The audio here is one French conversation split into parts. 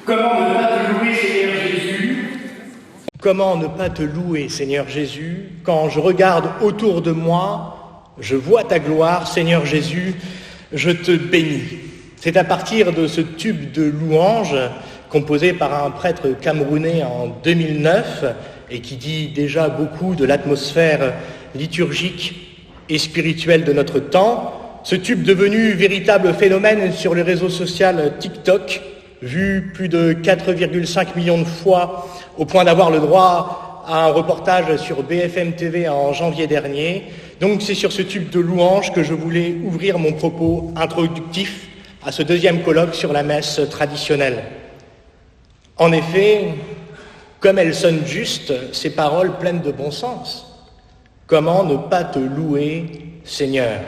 Comment ne pas te louer, Seigneur Jésus? Comment ne pas te louer, Seigneur Jésus, quand je regarde autour de moi, je vois ta gloire, Seigneur Jésus, je te bénis. C'est à partir de ce tube de louanges composé par un prêtre camerounais en 2009 et qui dit déjà beaucoup de l'atmosphère liturgique et spirituelle de notre temps, ce tube devenu véritable phénomène sur le réseau social TikTok, vu plus de 4,5 millions de fois au point d'avoir le droit à un reportage sur BFM TV en janvier dernier. Donc c'est sur ce tube de louanges que je voulais ouvrir mon propos introductif à ce deuxième colloque sur la messe traditionnelle. En effet, comme elles sonnent justes, ces paroles pleines de bon sens. Comment ne pas te louer, Seigneur?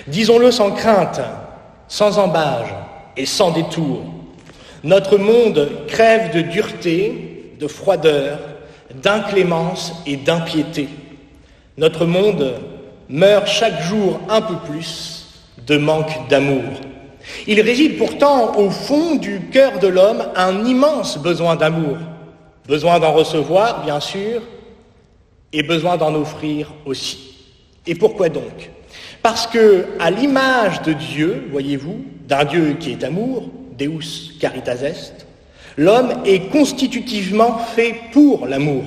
Disons-le sans crainte, sans embâge et sans détour. Notre monde crève de dureté, de froideur, d'inclémence et d'impiété. Notre monde meurt chaque jour un peu plus de manque d'amour. Il réside pourtant au fond du cœur de l'homme un immense besoin d'amour. Besoin d'en recevoir, bien sûr, et besoin d'en offrir aussi. Et pourquoi donc? Parce que, à l'image de Dieu, voyez-vous, d'un Dieu qui est amour, Deus caritas est, l'homme est constitutivement fait pour l'amour.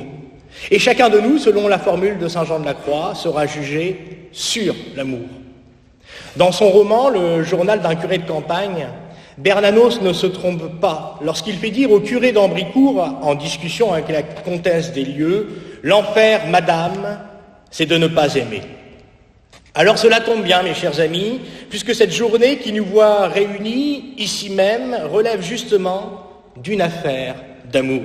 Et chacun de nous, selon la formule de Saint Jean de la Croix, sera jugé sur l'amour. Dans son roman, Le journal d'un curé de campagne, Bernanos ne se trompe pas lorsqu'il fait dire au curé d'Ambricourt, en discussion avec la comtesse des Lieux, « L'enfer, madame, c'est de ne pas aimer ». Alors cela tombe bien, mes chers amis, puisque cette journée qui nous voit réunis ici même relève justement d'une affaire d'amour.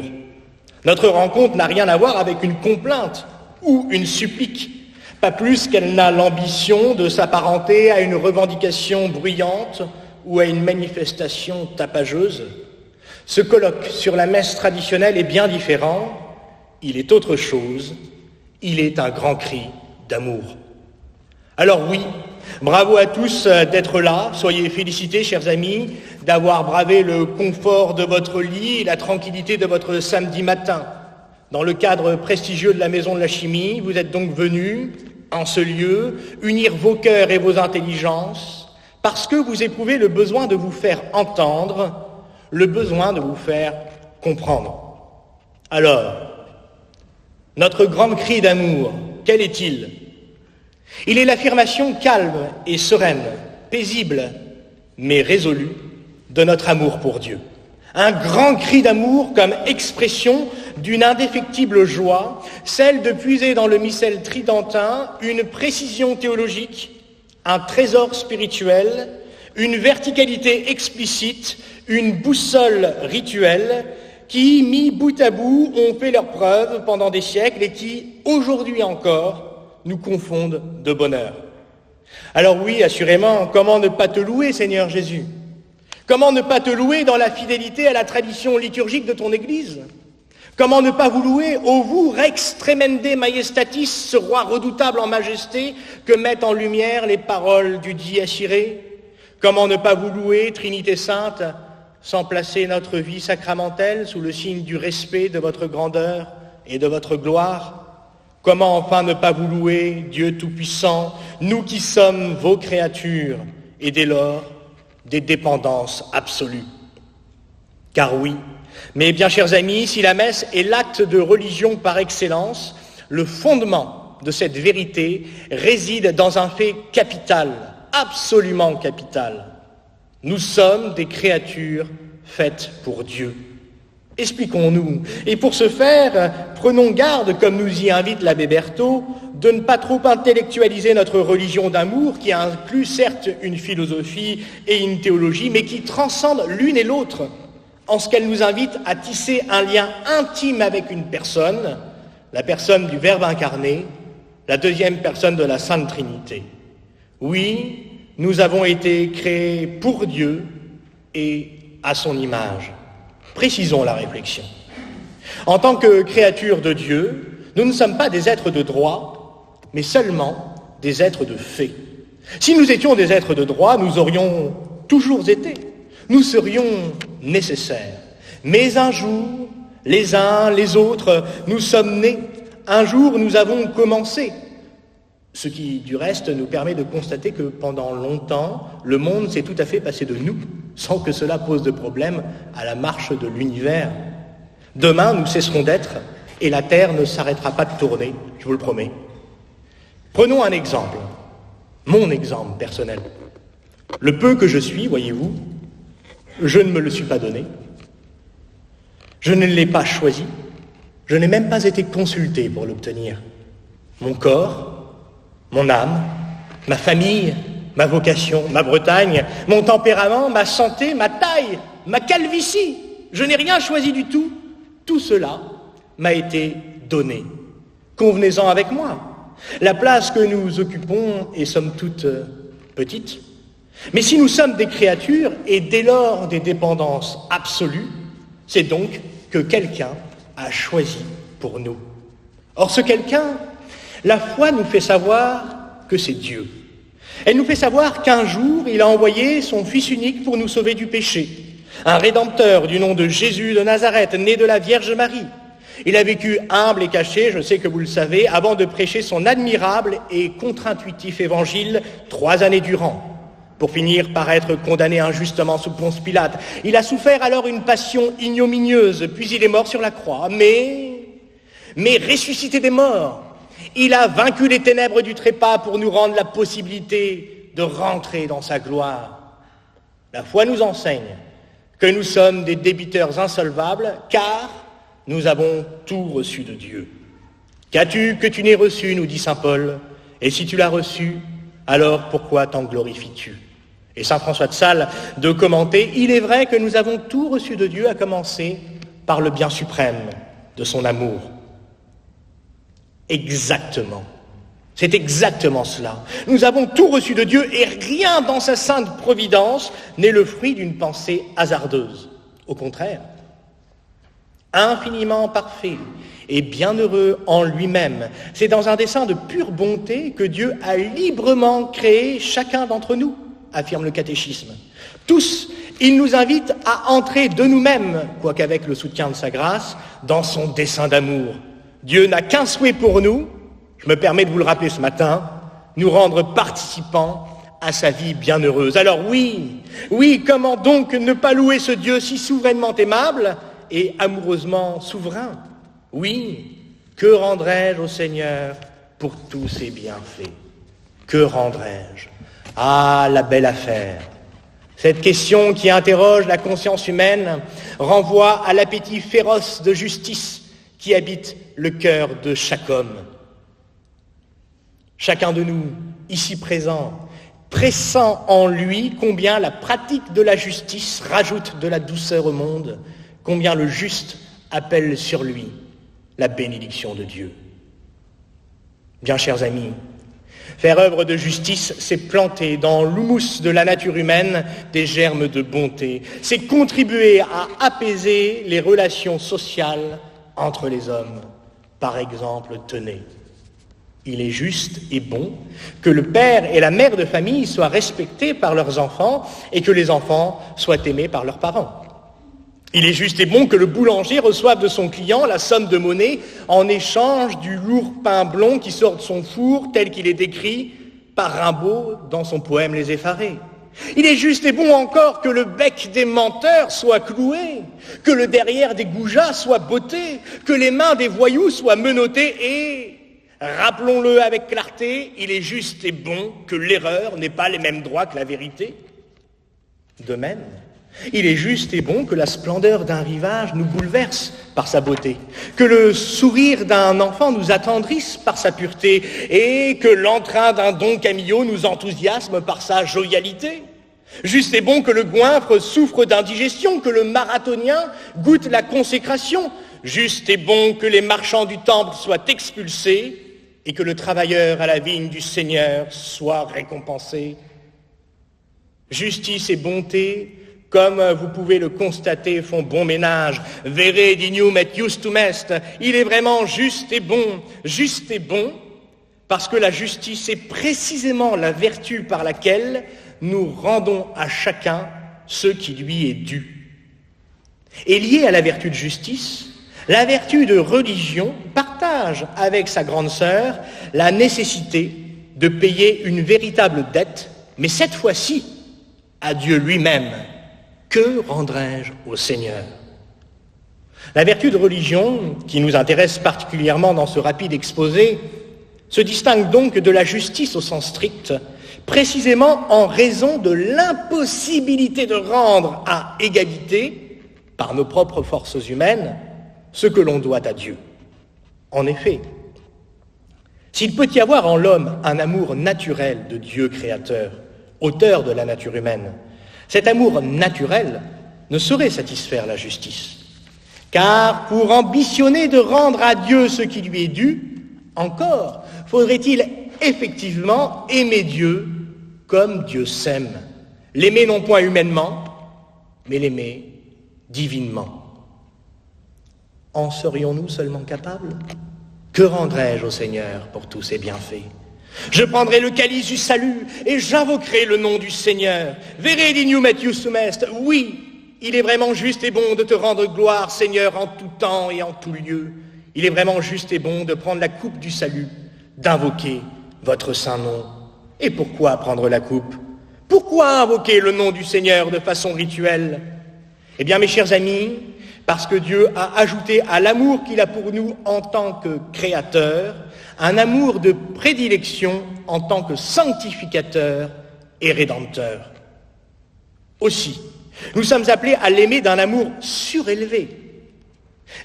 Notre rencontre n'a rien à voir avec une complainte ou une supplique, pas plus qu'elle n'a l'ambition de s'apparenter à une revendication bruyante ou à une manifestation tapageuse. Ce colloque sur la messe traditionnelle est bien différent, il est autre chose, il est un grand cri d'amour. Alors oui, bravo à tous d'être là, soyez félicités, chers amis, d'avoir bravé le confort de votre lit et la tranquillité de votre samedi matin. Dans le cadre prestigieux de la Maison de la Chimie, vous êtes donc venus, en ce lieu, unir vos cœurs et vos intelligences, parce que vous éprouvez le besoin de vous faire entendre, le besoin de vous faire comprendre. Alors, notre grand cri d'amour, quel est-il ? Il est l'affirmation calme et sereine, paisible, mais résolue de notre amour pour Dieu. Un grand cri d'amour comme expression d'une indéfectible joie, celle de puiser dans le missel tridentin une précision théologique, un trésor spirituel, une verticalité explicite, une boussole rituelle qui, mis bout à bout, ont fait leurs preuves pendant des siècles et qui, aujourd'hui encore, nous confondent de bonheur. Alors oui, assurément, comment ne pas te louer, Seigneur Jésus? Comment ne pas te louer dans la fidélité à la tradition liturgique de ton Église? Comment ne pas vous louer, ô vous, Rex Tremende Majestatis, ce roi redoutable en majesté que mettent en lumière les paroles du Dies Irae? Comment ne pas vous louer, Trinité Sainte, sans placer notre vie sacramentelle sous le signe du respect de votre grandeur et de votre gloire? Comment enfin ne pas vous louer, Dieu Tout-Puissant, nous qui sommes vos créatures, et dès lors, des dépendances absolues? Car oui, mes bien chers amis, si la messe est l'acte de religion par excellence, le fondement de cette vérité réside dans un fait capital, absolument capital. Nous sommes des créatures faites pour Dieu. Expliquons-nous. Et pour ce faire, prenons garde, comme nous y invite l'abbé Berthaud, de ne pas trop intellectualiser notre religion d'amour, qui inclut certes une philosophie et une théologie, mais qui transcende l'une et l'autre, en ce qu'elle nous invite à tisser un lien intime avec une personne, la personne du Verbe incarné, la deuxième personne de la Sainte Trinité. Oui, nous avons été créés pour Dieu et à son image. Précisons la réflexion. En tant que créatures de Dieu, nous ne sommes pas des êtres de droit, mais seulement des êtres de fait. Si nous étions des êtres de droit, nous aurions toujours été. Nous serions nécessaires. Mais un jour, les uns, les autres, nous sommes nés. Un jour, nous avons commencé. Ce qui, du reste, nous permet de constater que pendant longtemps, le monde s'est tout à fait passé de nous, sans que cela pose de problème à la marche de l'univers. Demain, nous cesserons d'être, et la Terre ne s'arrêtera pas de tourner, je vous le promets. Prenons un exemple, mon exemple personnel. Le peu que je suis, voyez-vous, je ne me le suis pas donné. Je ne l'ai pas choisi. Je n'ai même pas été consulté pour l'obtenir. Mon corps, mon âme, ma famille, ma vocation, ma Bretagne, mon tempérament, ma santé, ma taille, ma calvitie. Je n'ai rien choisi du tout. Tout cela m'a été donné. Convenez-en avec moi. La place que nous occupons est somme toute petite. Mais si nous sommes des créatures et dès lors des dépendances absolues, c'est donc que quelqu'un a choisi pour nous. Or ce quelqu'un, la foi nous fait savoir que c'est Dieu. Elle nous fait savoir qu'un jour, il a envoyé son Fils unique pour nous sauver du péché. Un Rédempteur du nom de Jésus de Nazareth, né de la Vierge Marie. Il a vécu humble et caché, je sais que vous le savez, avant de prêcher son admirable et contre-intuitif évangile 3 années durant, pour finir par être condamné injustement sous Ponce Pilate. Il a souffert alors une passion ignominieuse, puis il est mort sur la croix. Mais ressuscité des morts, il a vaincu les ténèbres du trépas pour nous rendre la possibilité de rentrer dans sa gloire. La foi nous enseigne que nous sommes des débiteurs insolvables, car nous avons tout reçu de Dieu. Qu'as-tu que tu n'aies reçu, nous dit saint Paul, et si tu l'as reçu, alors pourquoi t'en glorifies-tu? Et saint François de Sales de commenter, il est vrai que nous avons tout reçu de Dieu, à commencer par le bien suprême de son amour. Exactement. C'est exactement cela. Nous avons tout reçu de Dieu et rien dans sa sainte providence n'est le fruit d'une pensée hasardeuse. Au contraire, infiniment parfait et bienheureux en lui-même, c'est dans un dessein de pure bonté que Dieu a librement créé chacun d'entre nous, affirme le catéchisme. Tous, il nous invite à entrer de nous-mêmes, quoiqu'avec le soutien de sa grâce, dans son dessein d'amour. Dieu n'a qu'un souhait pour nous, je me permets de vous le rappeler ce matin, nous rendre participants à sa vie bienheureuse. Alors oui, comment donc ne pas louer ce Dieu si souverainement aimable et amoureusement souverain? Oui, que rendrai-je au Seigneur pour tous ses bienfaits? Que rendrai-je? Ah, la belle affaire! Cette question qui interroge la conscience humaine renvoie à l'appétit féroce de justice qui habite le cœur de chaque homme. Chacun de nous, ici présent, pressent en lui combien la pratique de la justice rajoute de la douceur au monde, combien le juste appelle sur lui la bénédiction de Dieu. Bien chers amis, faire œuvre de justice, c'est planter dans l'humus de la nature humaine des germes de bonté. C'est contribuer à apaiser les relations sociales entre les hommes. Par exemple, tenez, il est juste et bon que le père et la mère de famille soient respectés par leurs enfants et que les enfants soient aimés par leurs parents. Il est juste et bon que le boulanger reçoive de son client la somme de monnaie en échange du lourd pain blond qui sort de son four tel qu'il est décrit par Rimbaud dans son poème Les Effarés. Il est juste et bon encore que le bec des menteurs soit cloué, que le derrière des goujats soit botté, que les mains des voyous soient menottées et, rappelons-le avec clarté, il est juste et bon que l'erreur n'ait pas les mêmes droits que la vérité. De même, il est juste et bon que la splendeur d'un rivage nous bouleverse par sa beauté, que le sourire d'un enfant nous attendrisse par sa pureté et que l'entrain d'un Don Camillo nous enthousiasme par sa jovialité. Juste et bon que le goinfre souffre d'indigestion, que le marathonien goûte la consécration. Juste et bon que les marchands du temple soient expulsés et que le travailleur à la vigne du Seigneur soit récompensé. Justice et bonté, comme vous pouvez le constater, font bon ménage. Vere dignum et justum est. Il est vraiment juste et bon, parce que la justice est précisément la vertu par laquelle nous rendons à chacun ce qui lui est dû. Et liée à la vertu de justice, la vertu de religion partage avec sa grande sœur la nécessité de payer une véritable dette, mais cette fois-ci à Dieu lui-même. Que rendrai-je au Seigneur ? La vertu de religion, qui nous intéresse particulièrement dans ce rapide exposé, se distingue donc de la justice au sens strict, précisément en raison de l'impossibilité de rendre à égalité, par nos propres forces humaines, ce que l'on doit à Dieu. En effet, s'il peut y avoir en l'homme un amour naturel de Dieu créateur, auteur de la nature humaine, cet amour naturel ne saurait satisfaire la justice. Car pour ambitionner de rendre à Dieu ce qui lui est dû, encore faudrait-il effectivement aimer Dieu comme Dieu s'aime. L'aimer non point humainement, mais l'aimer divinement. En serions-nous seulement capables ? Que rendrai-je au Seigneur pour tous ses bienfaits ? Je prendrai le calice du salut et j'invoquerai le nom du Seigneur. Vere dignum et iustum est. Oui, il est vraiment juste et bon de te rendre gloire, Seigneur, en tout temps et en tout lieu. Il est vraiment juste et bon de prendre la coupe du salut, d'invoquer votre saint nom. Et pourquoi prendre la coupe ? Pourquoi invoquer le nom du Seigneur de façon rituelle ? Eh bien, mes chers amis, parce que Dieu a ajouté à l'amour qu'il a pour nous en tant que créateur, un amour de prédilection en tant que sanctificateur et rédempteur. Aussi, nous sommes appelés à l'aimer d'un amour surélevé,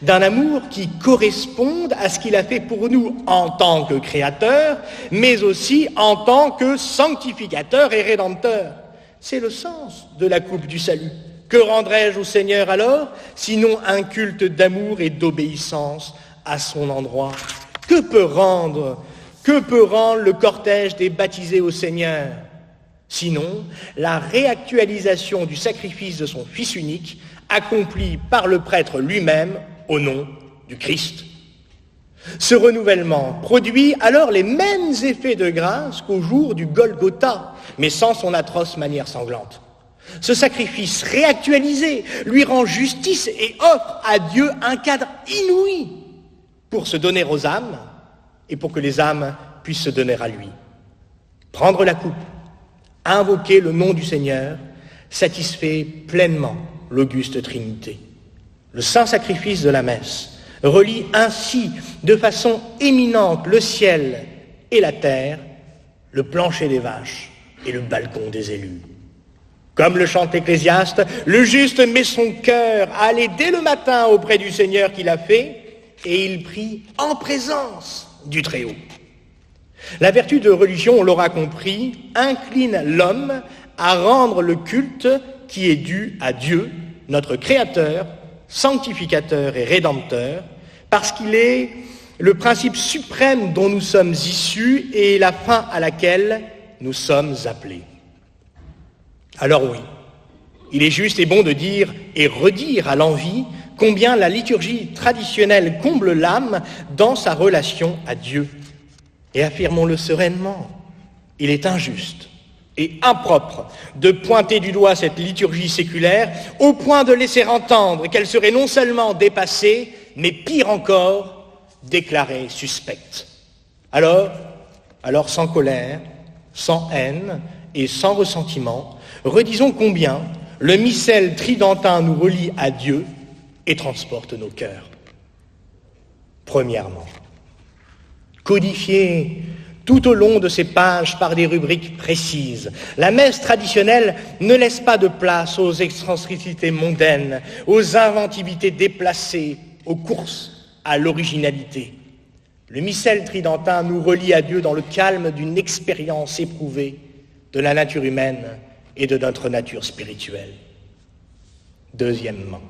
d'un amour qui corresponde à ce qu'il a fait pour nous en tant que créateur, mais aussi en tant que sanctificateur et rédempteur. C'est le sens de la coupe du salut. Que rendrai-je au Seigneur alors, sinon un culte d'amour et d'obéissance à son endroit ? Que peut rendre le cortège des baptisés au Seigneur ? Sinon, la réactualisation du sacrifice de son Fils unique, accompli par le prêtre lui-même au nom du Christ. Ce renouvellement produit alors les mêmes effets de grâce qu'au jour du Golgotha, mais sans son atroce manière sanglante. Ce sacrifice réactualisé lui rend justice et offre à Dieu un cadre inouï pour se donner aux âmes et pour que les âmes puissent se donner à lui. Prendre la coupe, invoquer le nom du Seigneur, satisfait pleinement l'auguste Trinité. Le saint sacrifice de la messe relie ainsi de façon éminente le ciel et la terre, le plancher des vaches et le balcon des élus. Comme le chante l'Ecclésiaste, le juste met son cœur à aller dès le matin auprès du Seigneur qui l'a fait, et il prie en présence du Très-Haut. La vertu de religion, on l'aura compris, incline l'homme à rendre le culte qui est dû à Dieu, notre Créateur, sanctificateur et rédempteur, parce qu'il est le principe suprême dont nous sommes issus et la fin à laquelle nous sommes appelés. Alors oui, il est juste et bon de dire et redire à l'envi combien la liturgie traditionnelle comble l'âme dans sa relation à Dieu. Et affirmons-le sereinement, il est injuste et impropre de pointer du doigt cette liturgie séculaire au point de laisser entendre qu'elle serait non seulement dépassée, mais pire encore, déclarée suspecte. Alors sans colère, sans haine et sans ressentiment, redisons combien le missel tridentin nous relie à Dieu et transporte nos cœurs. Premièrement, codifiée tout au long de ces pages par des rubriques précises, la messe traditionnelle ne laisse pas de place aux excentricités mondaines, aux inventivités déplacées, aux courses à l'originalité. Le missel tridentin nous relie à Dieu dans le calme d'une expérience éprouvée de la nature humaine et de notre nature spirituelle. Deuxièmement,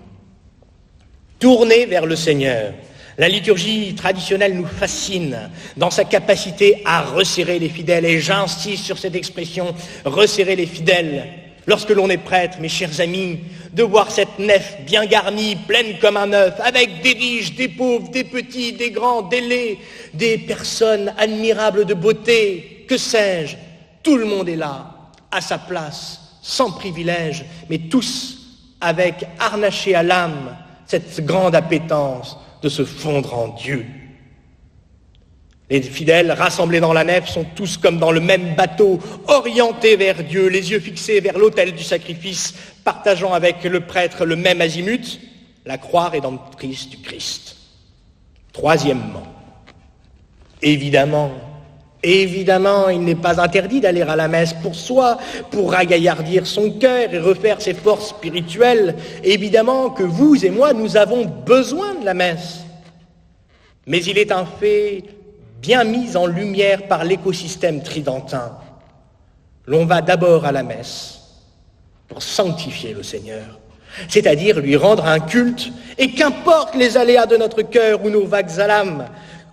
tournée vers le Seigneur, la liturgie traditionnelle nous fascine dans sa capacité à resserrer les fidèles, et j'insiste sur cette expression, resserrer les fidèles. Lorsque l'on est prêtre, mes chers amis, de voir cette nef bien garnie, pleine comme un œuf, avec des riches, des pauvres, des petits, des grands, des laids, des personnes admirables de beauté, que sais-je, tout le monde est là, à sa place, sans privilège, mais tous avec, harnaché à l'âme, cette grande appétence de se fondre en Dieu. Les fidèles rassemblés dans la nef sont tous comme dans le même bateau, orientés vers Dieu, les yeux fixés vers l'autel du sacrifice, partageant avec le prêtre le même azimut, la croix rédemptrice du Christ. Troisièmement, évidemment, il n'est pas interdit d'aller à la messe pour soi, pour ragaillardir son cœur et refaire ses forces spirituelles. Évidemment que vous et moi, nous avons besoin de la messe. Mais il est un fait bien mis en lumière par l'écosystème tridentin. L'on va d'abord à la messe pour sanctifier le Seigneur, c'est-à-dire lui rendre un culte, et qu'importe les aléas de notre cœur ou nos vagues à l'âme,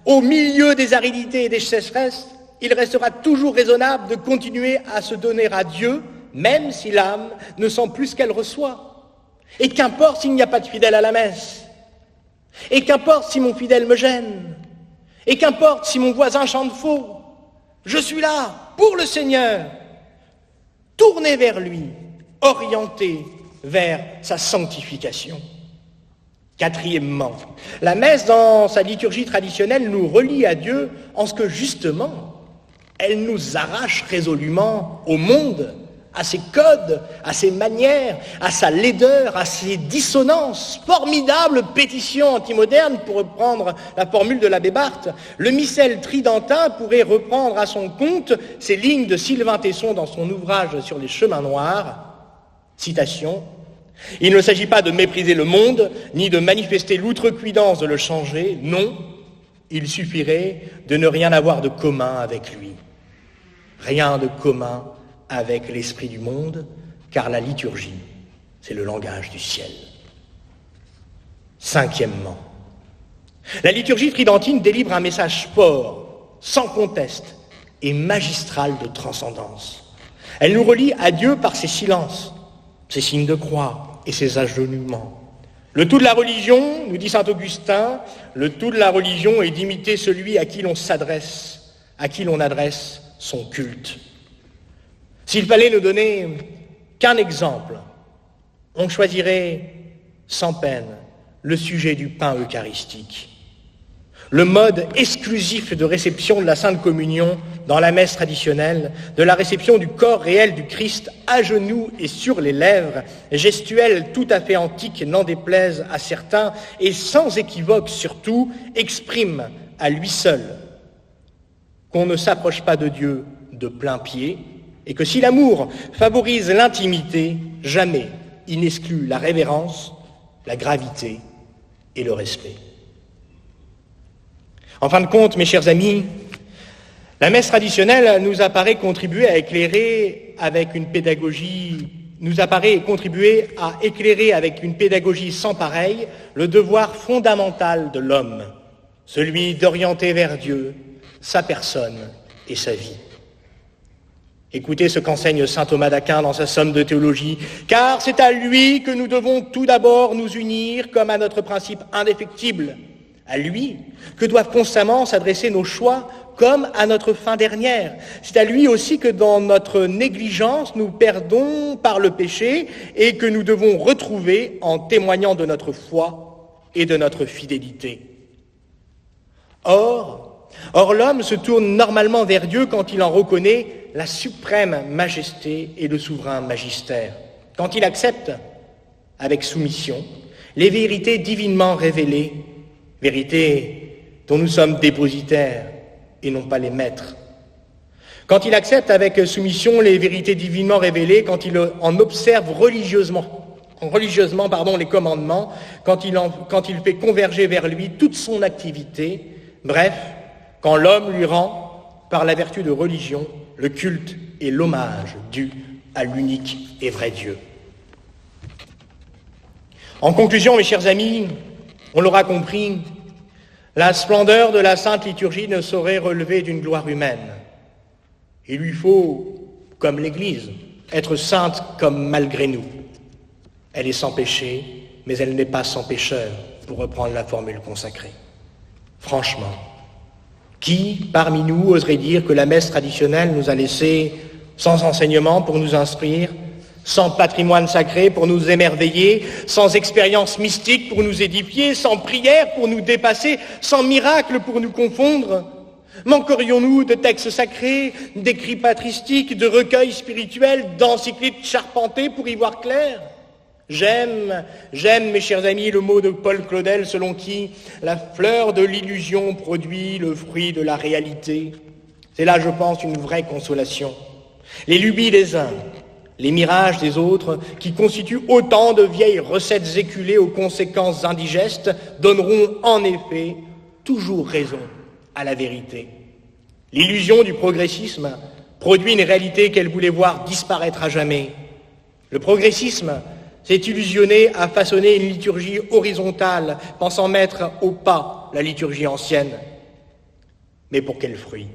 au milieu des aridités et des sécheresses, il restera toujours raisonnable de continuer à se donner à Dieu, même si l'âme ne sent plus ce qu'elle reçoit. Et qu'importe s'il n'y a pas de fidèle à la messe, et qu'importe si mon fidèle me gêne, et qu'importe si mon voisin chante faux, je suis là pour le Seigneur, tourné vers lui, orienté vers sa sanctification. Quatrièmement, la messe dans sa liturgie traditionnelle nous relie à Dieu en ce que justement, elle nous arrache résolument au monde, à ses codes, à ses manières, à sa laideur, à ses dissonances. Formidable pétition antimoderne, pour reprendre la formule de l'abbé Barthes. Le missel tridentin pourrait reprendre à son compte ces lignes de Sylvain Tesson dans son ouvrage sur les chemins noirs. Citation: « Il ne s'agit pas de mépriser le monde, ni de manifester l'outrecuidance de le changer. Non, il suffirait de ne rien avoir de commun avec lui. Rien de commun avec l'esprit du monde, car la liturgie, c'est le langage du ciel. » Cinquièmement, la liturgie tridentine délivre un message fort, sans conteste, et magistral de transcendance. Elle nous relie à Dieu par ses silences, ses signes de croix et ses agenouillements. Le tout de la religion, nous dit saint Augustin, le tout de la religion est d'imiter celui à qui l'on s'adresse, à qui l'on adresse son culte. S'il fallait ne donner qu'un exemple, on choisirait sans peine le sujet du pain eucharistique. Le mode exclusif de réception de la Sainte Communion dans la messe traditionnelle, de la réception du corps réel du Christ à genoux et sur les lèvres, gestuelle tout à fait antique, n'en déplaise à certains, et sans équivoque surtout, exprime à lui seul qu'on ne s'approche pas de Dieu de plein pied, et que si l'amour favorise l'intimité, jamais il n'exclut la révérence, la gravité et le respect. En fin de compte, mes chers amis, la messe traditionnelle nous apparaît contribuer à éclairer avec une pédagogie, avec une pédagogie sans pareille le devoir fondamental de l'homme, celui d'orienter vers Dieu sa personne et sa vie. Écoutez ce qu'enseigne saint Thomas d'Aquin dans sa Somme de théologie, car c'est à lui que nous devons tout d'abord nous unir comme à notre principe indéfectible, à lui que doivent constamment s'adresser nos choix comme à notre fin dernière. C'est à lui aussi que dans notre négligence nous perdons par le péché et que nous devons retrouver en témoignant de notre foi et de notre fidélité. Or, l'homme se tourne normalement vers Dieu quand il en reconnaît la suprême majesté et le souverain magistère, quand il accepte, avec soumission, les vérités divinement révélées, vérités dont nous sommes dépositaires et non pas les maîtres. Quand il accepte avec soumission les vérités divinement révélées, quand il en observe religieusement les commandements, quand il fait converger vers lui toute son activité, bref, quand l'homme lui rend, par la vertu de religion, le culte et l'hommage dû à l'unique et vrai Dieu. En conclusion, mes chers amis, on l'aura compris, la splendeur de la Sainte Liturgie ne saurait relever d'une gloire humaine. Il lui faut, comme l'Église, être sainte comme malgré nous. Elle est sans péché, mais elle n'est pas sans pécheur, pour reprendre la formule consacrée. Franchement, qui, parmi nous, oserait dire que la messe traditionnelle nous a laissé sans enseignement pour nous instruire, Sans patrimoine sacré pour nous émerveiller, sans expérience mystique pour nous édifier, sans prière pour nous dépasser, sans miracle pour nous confondre? Manquerions-nous de textes sacrés, d'écrits patristiques, de recueils spirituels, d'encycliques charpentées pour y voir clair? J'aime, mes chers amis, le mot de Paul Claudel selon qui la fleur de l'illusion produit le fruit de la réalité. C'est là, je pense, une vraie consolation. Les lubies des uns, les mirages des autres, qui constituent autant de vieilles recettes éculées aux conséquences indigestes, donneront en effet toujours raison à la vérité. L'illusion du progressisme produit une réalité qu'elle voulait voir disparaître à jamais. Le progressisme s'est illusionné à façonner une liturgie horizontale, pensant mettre au pas la liturgie ancienne. Mais pour quel fruit?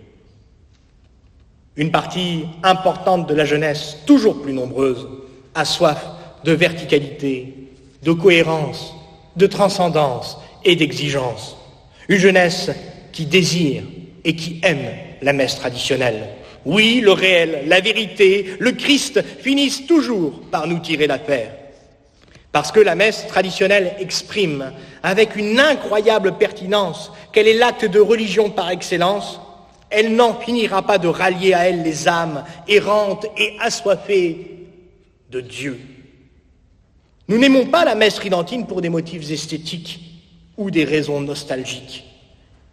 Une partie importante de la jeunesse, toujours plus nombreuse, a soif de verticalité, de cohérence, de transcendance et d'exigence. Une jeunesse qui désire et qui aime la messe traditionnelle. Oui, le réel, la vérité, le Christ finissent toujours par nous tirer d'affaire. Parce que la messe traditionnelle exprime, avec une incroyable pertinence, qu'elle est l'acte de religion par excellence, elle n'en finira pas de rallier à elle les âmes errantes et assoiffées de Dieu. Nous n'aimons pas la messe tridentine pour des motifs esthétiques ou des raisons nostalgiques.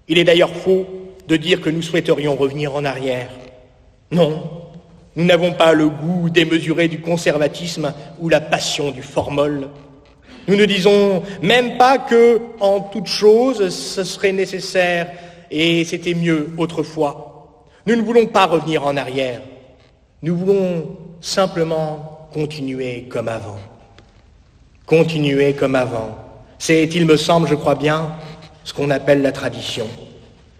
Il est d'ailleurs faux de dire que nous souhaiterions revenir en arrière. Non, nous n'avons pas le goût démesuré du conservatisme ou la passion du formol. Nous ne disons même pas que, en toute chose, ce serait nécessaire et c'était mieux autrefois. Nous ne voulons pas revenir en arrière. Nous voulons simplement continuer comme avant. Continuer comme avant. C'est, il me semble, je crois bien, ce qu'on appelle la tradition.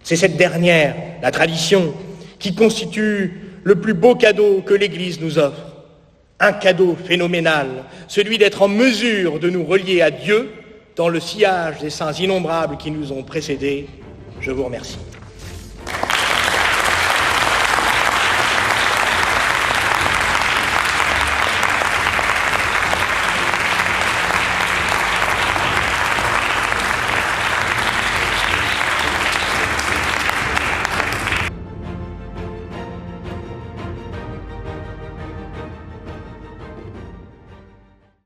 C'est cette dernière, la tradition, qui constitue le plus beau cadeau que l'Église nous offre. Un cadeau phénoménal, celui d'être en mesure de nous relier à Dieu dans le sillage des saints innombrables qui nous ont précédés. Je vous remercie.